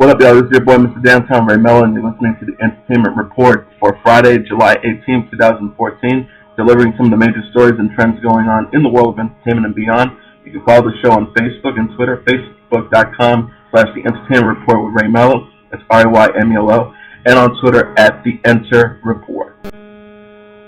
What up, y'all? This is your boy, Mr. Downtown Ray Mello, and you're listening to the Entertainment Report for Friday, July 18th, 2014, delivering some of the major stories and trends going on in the world of entertainment and beyond. You can follow the show on Facebook and Twitter, facebook.com/The Entertainment Report with Ray Mello, that's RAYMELO, and on Twitter at The Enter Report.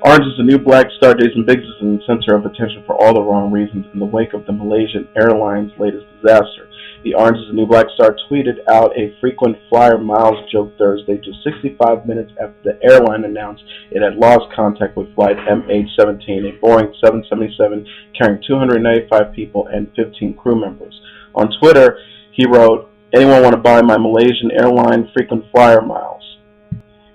Orange is the New Black star Jason Biggs is in the center of attention for all the wrong reasons in the wake of the Malaysian Airlines' latest disaster. The Orange is the New Black star tweeted out a frequent flyer miles joke Thursday, just 65 minutes after the airline announced it had lost contact with flight MH17, a Boeing 777 carrying 295 people and 15 crew members. On Twitter, he wrote, "Anyone want to buy my Malaysian airline frequent flyer miles?"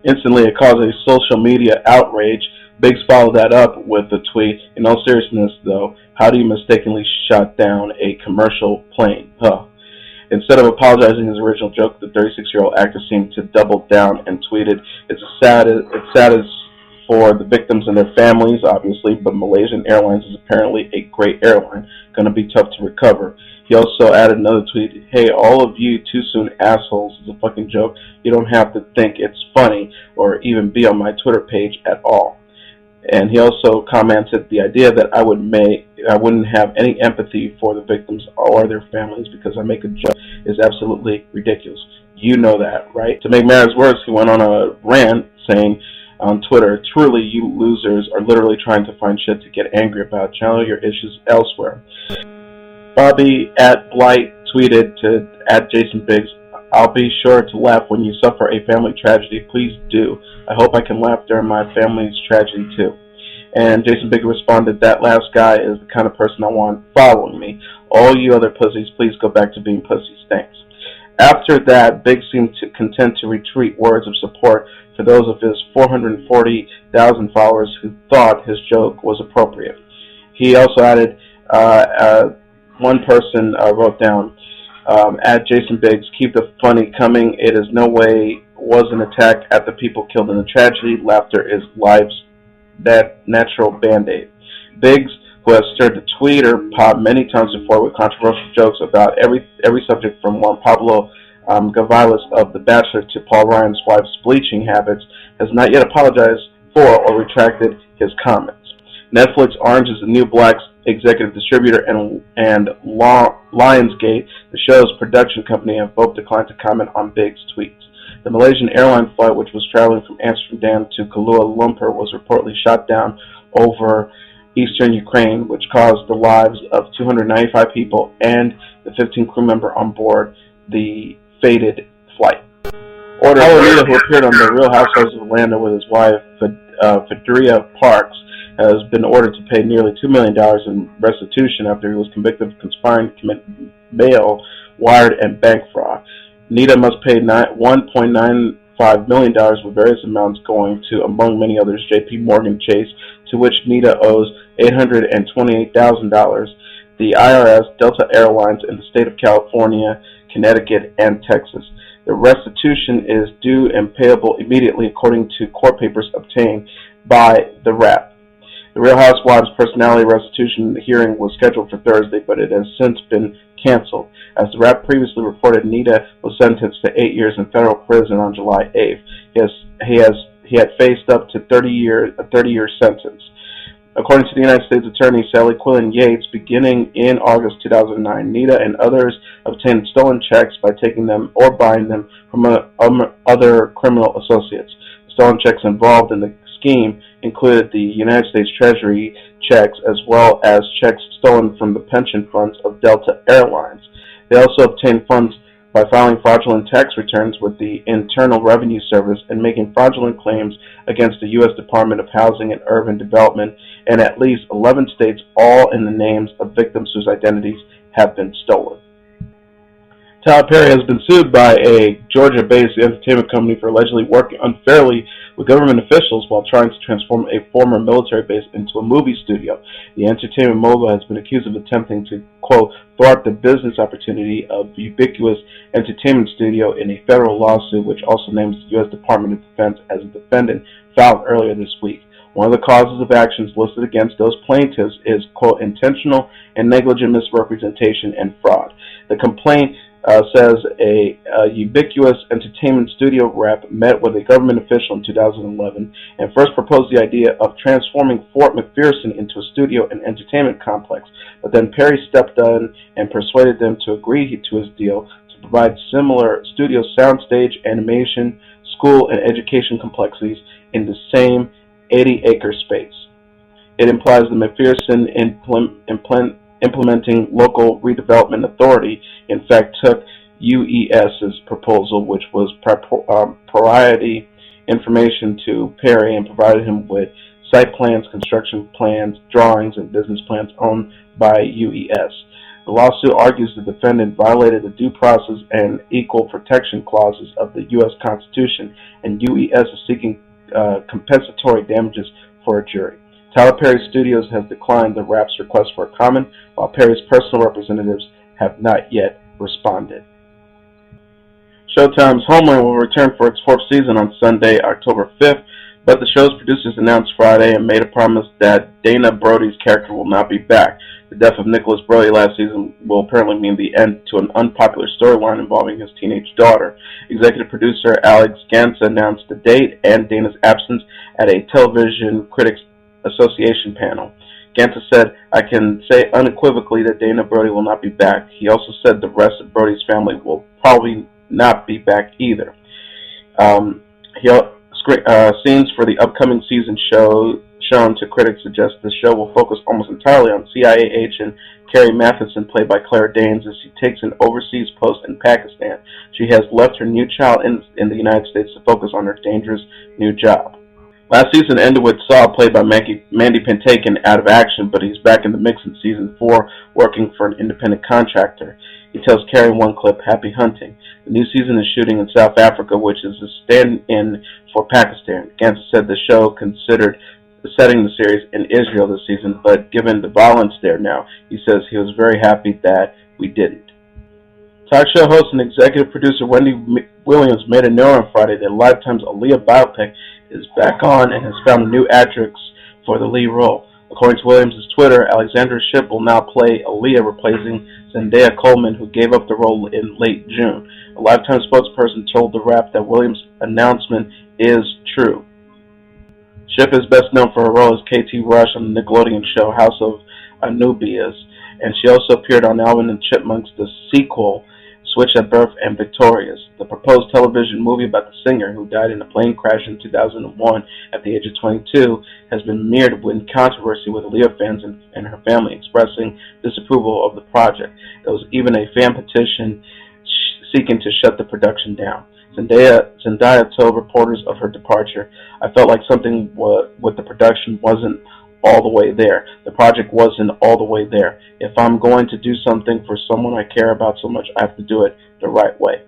Instantly, it caused a social media outrage. Biggs followed that up with the tweet, "In all seriousness, though, how do you mistakenly shut down a commercial plane? Huh." Instead of apologizing his original joke, the 36-year-old actor seemed to double down and tweeted, It's sad as for the victims and their families, obviously, but Malaysian Airlines is apparently a great airline. Gonna be tough to recover." He also added another tweet, "Hey, all of you too soon assholes, it's a fucking joke. You don't have to think it's funny or even be on my Twitter page at all." And he also commented, "The idea that I wouldn't have any empathy for the victims or their families because I make a joke is absolutely ridiculous. You know that, right?" To make matters worse, he went on a rant saying on Twitter, "Truly, you losers are literally trying to find shit to get angry about. Channel your issues elsewhere." Bobby at Blight tweeted to at Jason Biggs, "I'll be sure to laugh when you suffer a family tragedy. Please do. I hope I can laugh during my family's tragedy too." And Jason Biggs responded, "That last guy is the kind of person I want following me. All you other pussies, please go back to being pussies. Thanks." After that, Biggs seemed content to retweet words of support for those of his 440,000 followers who thought his joke was appropriate. He also added, one person wrote down, at Jason Biggs, "Keep the funny coming. It is no way was an attack at the people killed in the tragedy. Laughter is life's that natural band-aid." Biggs, who has stirred the Twitter pod many times before with controversial jokes about every subject from Juan Pablo Gavrilis of The Bachelor to Paul Ryan's wife's bleaching habits, has not yet apologized for or retracted his comments. Netflix Orange is the New Black's executive distributor and Lionsgate, the show's production company, have both declined to comment on Biggs' tweets. The Malaysian airline flight, which was traveling from Amsterdam to Kuala Lumpur, was reportedly shot down over eastern Ukraine, which caused the lives of 295 people and the 15 crew member on board the fated flight. Aaliyah, who appeared on The Real Housewives of Atlanta with his wife, Fedria Parks, has been ordered to pay nearly $2 million in restitution after he was convicted of conspiring to commit mail, wired, and bank fraud. Nita must pay $1.95 million, with various amounts going to, among many others, J.P. Morgan Chase, to which Nita owes $828,000, the IRS, Delta Airlines, and the state of California, Connecticut, and Texas. The restitution is due and payable immediately, according to court papers obtained by the Wrap. The Real Housewives personality restitution hearing was scheduled for Thursday, but it has since been canceled. As the Wrap previously reported, Nita was sentenced to 8 years in federal prison on July 8th. He had faced up to a 30-year sentence. According to the United States Attorney Sally Quillen Yates, beginning in August 2009, Nita and others obtained stolen checks by taking them or buying them from other criminal associates. The stolen checks involved in the scheme included the United States Treasury checks as well as checks stolen from the pension funds of Delta Airlines. They also obtained funds by filing fraudulent tax returns with the Internal Revenue Service and making fraudulent claims against the U.S. Department of Housing and Urban Development in at least 11 states, all in the names of victims whose identities have been stolen. Tyler Perry has been sued by a Georgia-based entertainment company for allegedly working unfairly with government officials while trying to transform a former military base into a movie studio. The entertainment mogul has been accused of attempting to, quote, thwart the business opportunity of Ubiquitous Entertainment Studio in a federal lawsuit which also names the U.S. Department of Defense as a defendant, filed earlier this week. One of the causes of actions listed against those plaintiffs is, quote, intentional and negligent misrepresentation and fraud. The complaint says a ubiquitous entertainment studio rep met with a government official in 2011 and first proposed the idea of transforming Fort McPherson into a studio and entertainment complex, but then Perry stepped in and persuaded them to agree to his deal to provide similar studio soundstage, animation, school, and education complexities in the same 80-acre space. It implies the McPherson implementing local redevelopment authority, in fact, took UES's proposal, which was priority information, to Perry and provided him with site plans, construction plans, drawings, and business plans owned by UES. The lawsuit argues the defendant violated the due process and equal protection clauses of the U.S. Constitution, and UES is seeking compensatory damages for a jury. Tyler Perry Studios has declined the rap's request for a comment, while Perry's personal representatives have not yet responded. Showtime's Homeland will return for its fourth season on Sunday, October 5th, but the show's producers announced Friday and made a promise that Dana Brody's character will not be back. The death of Nicholas Brody last season will apparently mean the end to an unpopular storyline involving his teenage daughter. Executive producer Alex Gansa announced the date and Dana's absence at a Television Critics Association panel. Gansa said, "I can say unequivocally that Dana Brody will not be back." He also said the rest of Brody's family will probably not be back either. Scenes for the upcoming season shown to critics suggest the show will focus almost entirely on CIA agent Carrie Matheson, played by Claire Danes, as she takes an overseas post in Pakistan. She has left her new child in the United States to focus on her dangerous new job. Last season ended with Saul, played by Mandy Patinkin, out of action, but he's back in the mix in season 4, working for an independent contractor. He tells Carrie in one clip, "Happy hunting." The new season is shooting in South Africa, which is a stand-in for Pakistan. Gansa said the show considered setting the series in Israel this season, but given the violence there now, he says he was very happy that we didn't. Talk show host and executive producer Wendy Williams made it known on Friday that Lifetime's Aaliyah biopic is back on and has found a new actress for the lead role. According to Williams' Twitter, Alexandra Shipp will now play Aaliyah, replacing Zendaya Coleman, who gave up the role in late June. A Lifetime spokesperson told The Wrap that Williams' announcement is true. Shipp is best known for her role as K.T. Rush on the Nickelodeon show House of Anubias, and she also appeared on Alvin and Chipmunks, the sequel, Switch at Birth and Victorious. The proposed television movie about the singer, who died in a plane crash in 2001 at the age of 22, has been mirrored with controversy, with Aaliyah fans and her family expressing disapproval of the project. There was even a fan petition seeking to shut the production down. Zendaya told reporters of her departure, "I felt like something with the production wasn't all the way there. The project wasn't all the way there. If I'm going to do something for someone I care about so much, I have to do it the right way."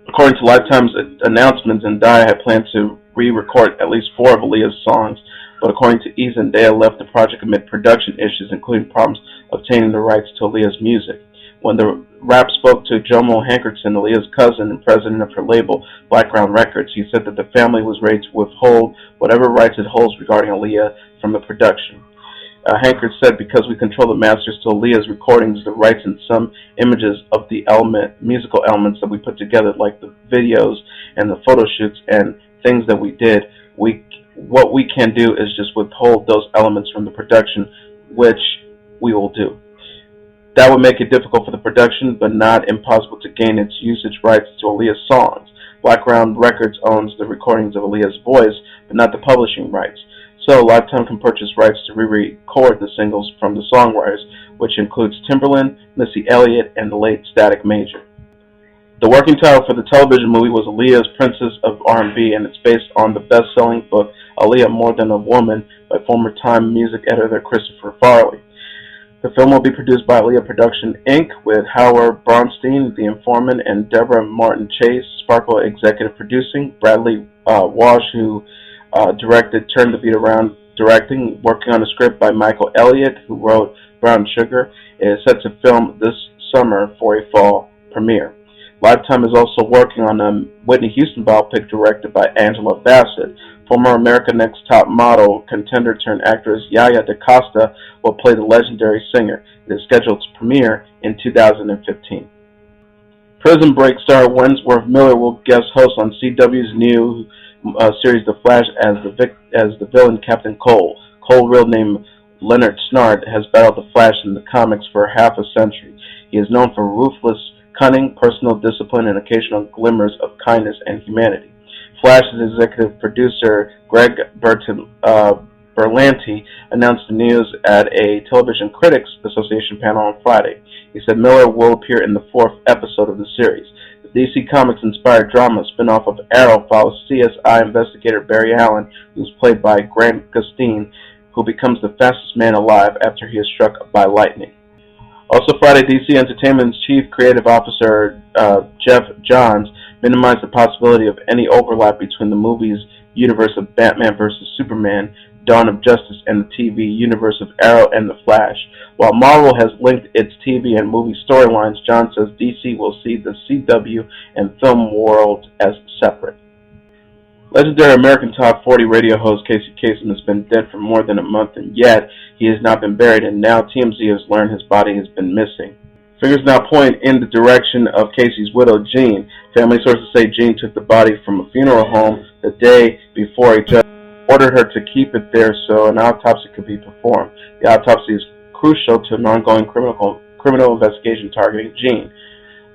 According to Lifetime's announcements, Zendaya had planned to re-record at least 4 of Aaliyah's songs, but according to E! Zendaya left the project amid production issues, including problems obtaining the rights to Aaliyah's music. When the Wrap spoke to Jomo Hankerson, Aaliyah's cousin and president of her label, Blackground Records, he said that the family was ready to withhold whatever rights it holds regarding Aaliyah from the production. Hankard said, "Because we control the masters to Aaliyah's recordings, the rights and some images of the musical elements that we put together, like the videos and the photo shoots and things that we did, what we can do is just withhold those elements from the production, which we will do. That would make it difficult for the production, but not impossible to gain its usage rights to Aaliyah's songs. Blackground Records owns the recordings of Aaliyah's voice, but not the publishing rights. So Lifetime can purchase rights to re-record the singles from the songwriters, which includes Timbaland, Missy Elliott, and the late Static Major." The working title for the television movie was Aaliyah's Princess of R&B, and it's based on the best-selling book Aaliyah More Than a Woman by former Time music editor Christopher Farley. The film will be produced by Aaliyah Production, Inc., with Howard Bronstein, The Informant, and Deborah Martin Chase. Sparkle executive producing. Bradley Walsh, who directed Turn the Beat Around, directing. Working on a script by Michael Elliott, who wrote Brown Sugar. It is set to film this summer for a fall premiere. Lifetime is also working on a Whitney Houston biopic directed by Angela Bassett. Former America's Next Top Model contender-turned-actress Yaya DaCosta will play the legendary singer. It is scheduled to premiere in 2015. Prison Break star Wentworth Miller will guest host on CW's new series The Flash as the villain Captain Cole. Cole, real name Leonard Snart, has battled the Flash in the comics for half a century. He is known for ruthless cunning, personal discipline, and occasional glimmers of kindness and humanity. Flash's executive producer Greg Berlanti announced the news at a Television Critics Association panel on Friday. He said Miller will appear in the fourth episode of the series. The DC Comics-inspired drama spin-off of Arrow follows CSI investigator Barry Allen, who is played by Grant Gustin, who becomes the fastest man alive after he is struck by lightning. Also Friday, DC Entertainment's Chief Creative Officer Jeff Johns minimized the possibility of any overlap between the movie's universe of Batman vs. Superman, Dawn of Justice, and the TV universe of Arrow and The Flash. While Marvel has linked its TV and movie storylines, John says DC will see the CW and film world as separate. Legendary American Top 40 radio host Casey Kasem has been dead for more than a month, and yet he has not been buried, and now TMZ has learned his body has been missing. Figures now point in the direction of Casey's widow, Jean. Family sources say Jean took the body from a funeral home the day before a judge ordered her to keep it there so an autopsy could be performed. The autopsy is crucial to an ongoing criminal investigation targeting Jean.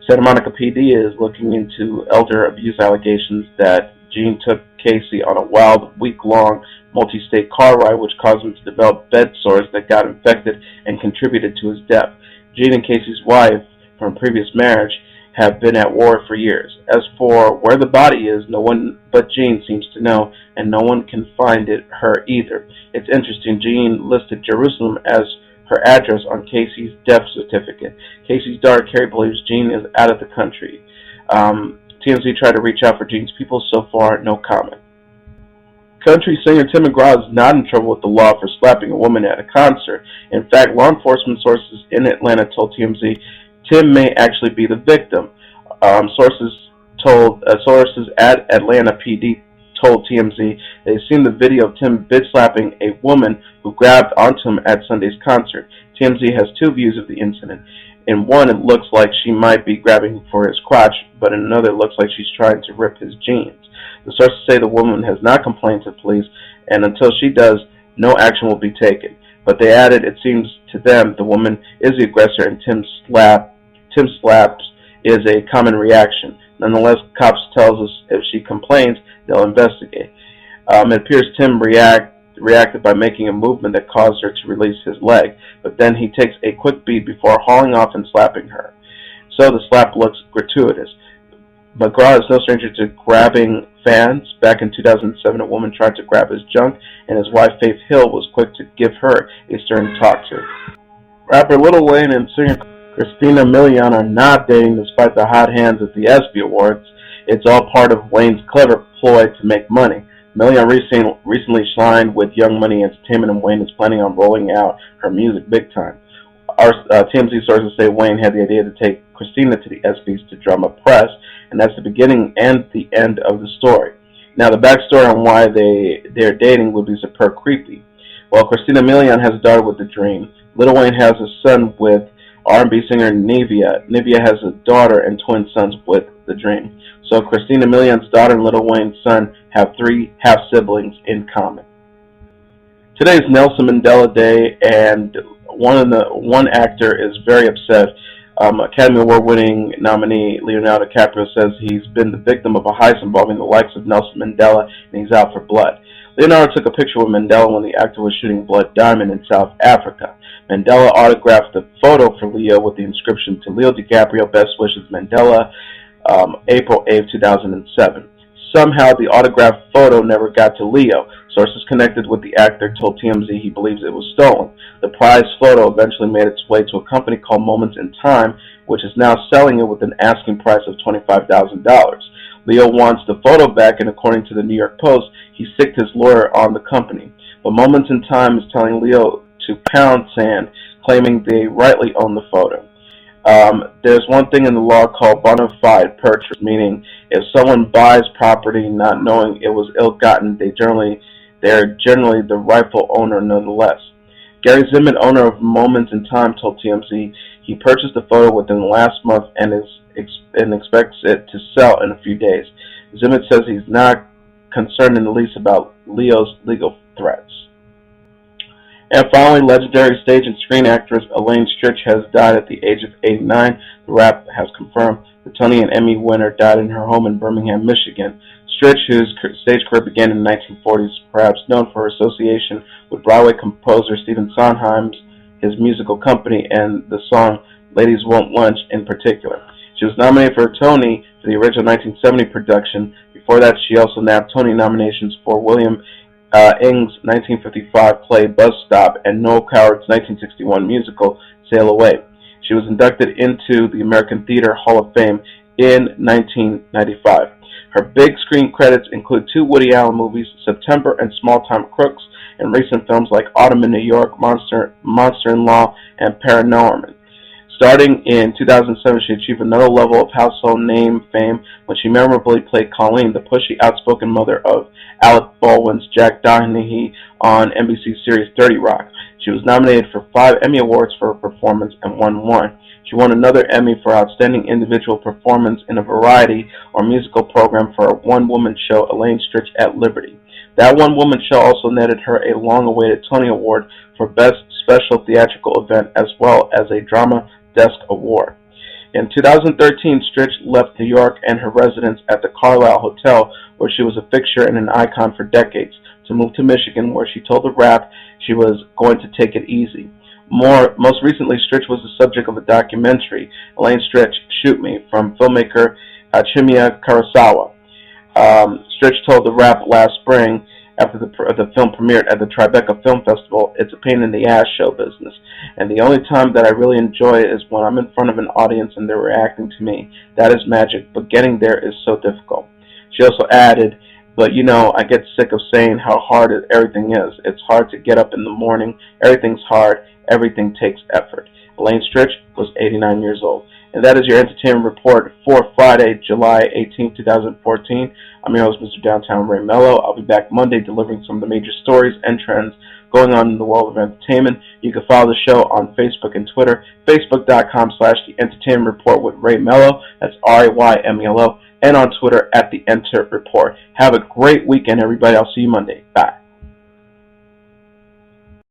Santa Monica PD is looking into elder abuse allegations that Jean took Casey on a wild, week-long, multi-state car ride which caused him to develop bed sores that got infected and contributed to his death. Jean and Casey's wife, from a previous marriage, have been at war for years. As for where the body is, no one but Jean seems to know, and no one can find her either. It's interesting, Jean listed Jerusalem as her address on Casey's death certificate. Casey's daughter, Carrie, believes Jean is out of the country. TMZ tried to reach out for Jean's people. So far, no comment. Country singer Tim McGraw is not in trouble with the law for slapping a woman at a concert. In fact, law enforcement sources in Atlanta told TMZ Tim may actually be the victim. Sources at Atlanta PD told TMZ they've seen the video of Tim bitch-slapping a woman who grabbed onto him at Sunday's concert. TMZ has two views of the incident. In one, it looks like she might be grabbing for his crotch, but in another, it looks like she's trying to rip his jeans. The sources say the woman has not complained to police, and until she does, no action will be taken. But they added it seems to them the woman is the aggressor, and Tim slaps is a common reaction. Nonetheless, cops tells us if she complains, they'll investigate. It appears Tim reacted by making a movement that caused her to release his leg, but then he takes a quick beat before hauling off and slapping her. So the slap looks gratuitous. McGraw is no stranger to grabbing fans. Back in 2007, a woman tried to grab his junk, and his wife, Faith Hill, was quick to give her a stern talk to. Rapper Lil Wayne and singer Christina Milian are not dating despite the hot hands at the ESPY Awards. It's all part of Wayne's clever ploy to make money. Milian recently signed with Young Money Entertainment, and Wayne is planning on rolling out her music big time. Our TMZ sources say Wayne had the idea to take Christina to the ESPYs to drum up press, and that's the beginning and the end of the story. Now, the backstory on why they're dating would be superb creepy. While Christina Milian has a daughter with The Dream, Lil Wayne has a son with R&B singer Nivea. Nivea has a daughter and twin sons with The Dream. So Christina Milian's daughter and Lil Wayne's son have three half-siblings in common. Today is Nelson Mandela Day, and one actor is very upset. Academy Award-winning nominee Leonardo DiCaprio says he's been the victim of a heist involving the likes of Nelson Mandela, and he's out for blood. Leonardo took a picture with Mandela when the actor was shooting Blood Diamond in South Africa. Mandela autographed the photo for Leo with the inscription, "To Leo DiCaprio, best wishes, Mandela, April 8, 2007. Somehow, the autographed photo never got to Leo. Sources connected with the actor told TMZ he believes it was stolen. The prized photo eventually made its way to a company called Moments in Time, which is now selling it with an asking price of $25,000. Leo wants the photo back, and according to the New York Post, he sicked his lawyer on the company. But Moments in Time is telling Leo to pound sand, claiming they rightly own the photo. There's one thing in the law called bona fide purchase, meaning if someone buys property not knowing it was ill-gotten, they're generally the rightful owner nonetheless. Gary Zimmett, owner of Moments in Time, told TMZ He purchased the photo within the last month and expects it to sell in a few days. Zimmett says he's not concerned in the least about Leo's legal threats. And finally, legendary stage and screen actress Elaine Stritch has died at the age of 89. The Wrap has confirmed. The Tony and Emmy winner died in her home in Birmingham, Michigan. Stritch, whose stage career began in the 1940s, is perhaps known for her association with Broadway composer Stephen Sondheim's his musical company and the song Ladies Want Lunch in particular. She was nominated for a Tony for the original 1970 production. Before that, she also nabbed Tony nominations for William Ing's 1955 play Bus Stop and Noel Coward's 1961 musical Sail Away. She was inducted into the American Theater Hall of Fame in 1995. Her big screen credits include 2 Woody Allen movies, September and Small Time Crooks, and recent films like Autumn in New York, Monster-in-Law, and Paranorman. Starting in 2007, she achieved another level of household name fame when she memorably played Colleen, the pushy, outspoken mother of Alec Baldwin's Jack Donaghy on NBC series 30 Rock. She was nominated for 5 Emmy Awards for her performance and won 1. She won another Emmy for Outstanding Individual Performance in a Variety or Musical Program for her one-woman show, Elaine Stritch at Liberty. That one-woman show also netted her a long-awaited Tony Award for Best Special Theatrical Event as well as a Drama Desk Award. In 2013, Stritch left New York and her residence at the Carlisle Hotel, where she was a fixture and an icon for decades, to move to Michigan, where she told The Wrap she was going to take it easy. Most recently, Stritch was the subject of a documentary, Elaine Stritch, Shoot Me, from filmmaker Chimiya Kurosawa. Stritch told The Wrap last spring, after the film premiered at the Tribeca Film Festival, "It's a pain in the ass show business, and the only time that I really enjoy it is when I'm in front of an audience and they're reacting to me. That is magic, but getting there is so difficult." She also added, "But I get sick of saying how hard everything is. It's hard to get up in the morning. Everything's hard. Everything takes effort." Elaine Stritch was 89 years old. And that is your entertainment report for Friday, July 18, 2014. I'm your host, Mr. Downtown Ray Mello. I'll be back Monday delivering some of the major stories and trends going on in the world of entertainment. You can follow the show on Facebook and Twitter, facebook.com/The Entertainment Report with Ray Mello. That's RAYMELO. And on Twitter @The Enter Report. Have a great weekend, everybody. I'll see you Monday. Bye.